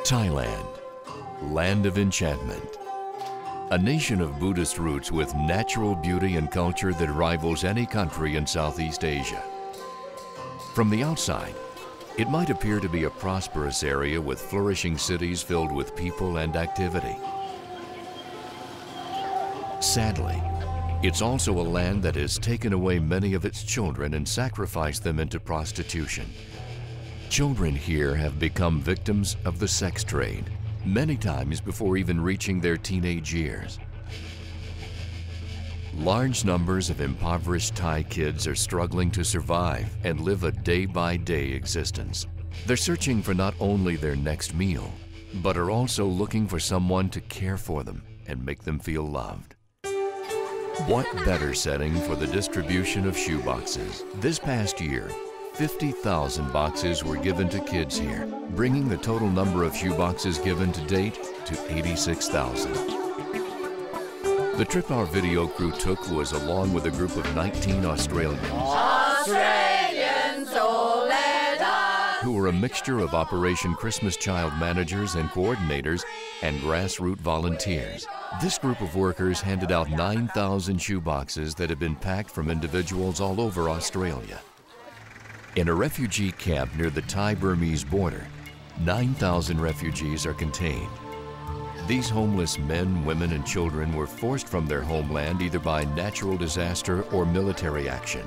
Thailand, land of enchantment. A nation of Buddhist roots with natural beauty and culture that rivals any country in Southeast Asia. From the outside, it might appear to be a prosperous area with flourishing cities filled with people and activity. Sadly, it's also a land that has taken away many of its children and sacrificed them into prostitution. Children here have become victims of the sex trade, many times before even reaching their teenage years. Large numbers of impoverished Thai kids are struggling to survive and live a day-by-day existence. They're searching for not only their next meal, but are also looking for someone to care for them and make them feel loved. What better setting for the distribution of shoeboxes? This past year, 50,000 boxes were given to kids here, bringing the total number of shoeboxes given to date to 86,000. The trip our video crew took was along with a group of 19 Australians who were a mixture of Operation Christmas Child managers and coordinators and grassroots volunteers. This group of workers handed out 9,000 shoeboxes that had been packed from individuals all over Australia. In a refugee camp near the Thai-Burmese border, 9,000 refugees are contained. These homeless men, women, and children were forced from their homeland either by natural disaster or military action.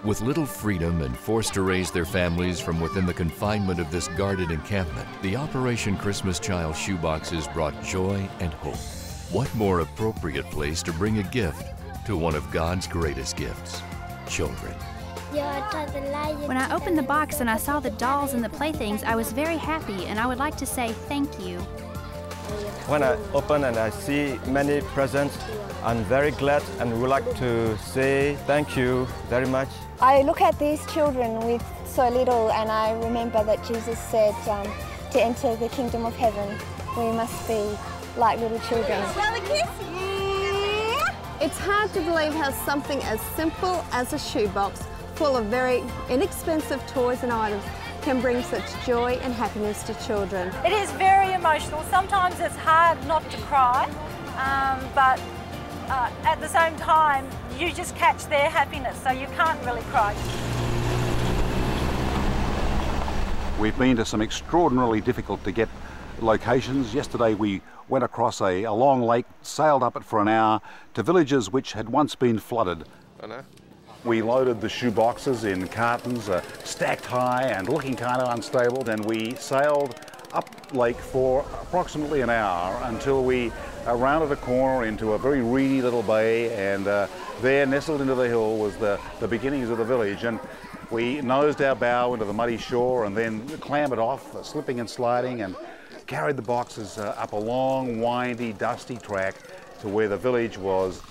With little freedom and forced to raise their families from within the confinement of this guarded encampment, the Operation Christmas Child shoeboxes brought joy and hope. What more appropriate place to bring a gift to one of God's greatest gifts, children. When I opened the box and I saw the dolls and the playthings, I was very happy, and I would like to say thank you. When I open and I see many presents, I'm very glad and would like to say thank you very much. I look at these children with so little, and I remember that Jesus said to enter the kingdom of heaven, we must be like little children. It's hard to believe how something as simple as a shoebox full of very inexpensive toys and items can bring such joy and happiness to children. It is very emotional. Sometimes it's hard not to cry, but at the same time, you just catch their happiness, so you can't really cry. We've been to some extraordinarily difficult to get locations. Yesterday we went across a long lake, sailed up it for an hour to villages which had once been flooded. We loaded the shoeboxes in cartons, stacked high and looking kind of unstable, and we sailed up lake for approximately an hour until we rounded a corner into a very reedy little bay, and there, nestled into the hill, was the beginnings of the village. And we nosed our bow into the muddy shore and then clambered off, slipping and sliding, and carried the boxes up a long, windy, dusty track to where the village was.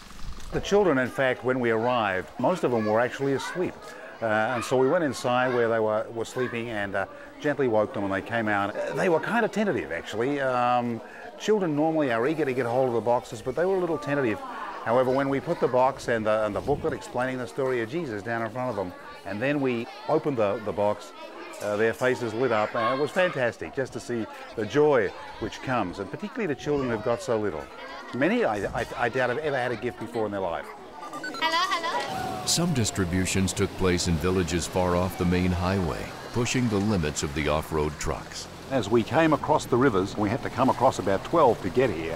The children, in fact, when we arrived, most of them were actually asleep. And so we went inside where they were sleeping and gently woke them when they came out. They were kind of tentative, actually. Children normally are eager to get hold of the boxes, but they were a little tentative. However, when we put the box and the booklet explaining the story of Jesus down in front of them, and then we opened the box, their faces lit up, and it was fantastic just to see the joy which comes, and particularly the children who've got so little. Many, I doubt, have ever had a gift before in their life. Some distributions took place in villages far off the main highway, pushing the limits of the off-road trucks. As we came across the rivers, we had to come across about 12 to get here.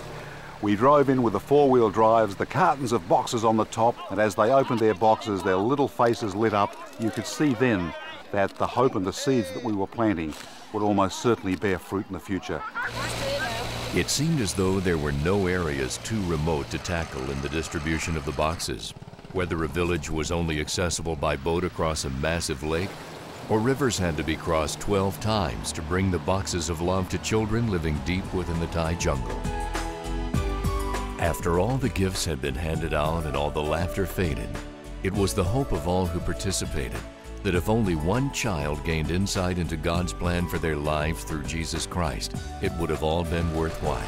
We drove in with the four-wheel drives, the cartons of boxes on the top, and as they opened their boxes, their little faces lit up. You could see then that the hope and the seeds that we were planting would almost certainly bear fruit in the future. It seemed as though there were no areas too remote to tackle in the distribution of the boxes, whether a village was only accessible by boat across a massive lake, or rivers had to be crossed 12 times to bring the boxes of love to children living deep within the Thai jungle. After all the gifts had been handed out and all the laughter faded, it was the hope of all who participated that if only one child gained insight into God's plan for their lives through Jesus Christ, it would have all been worthwhile.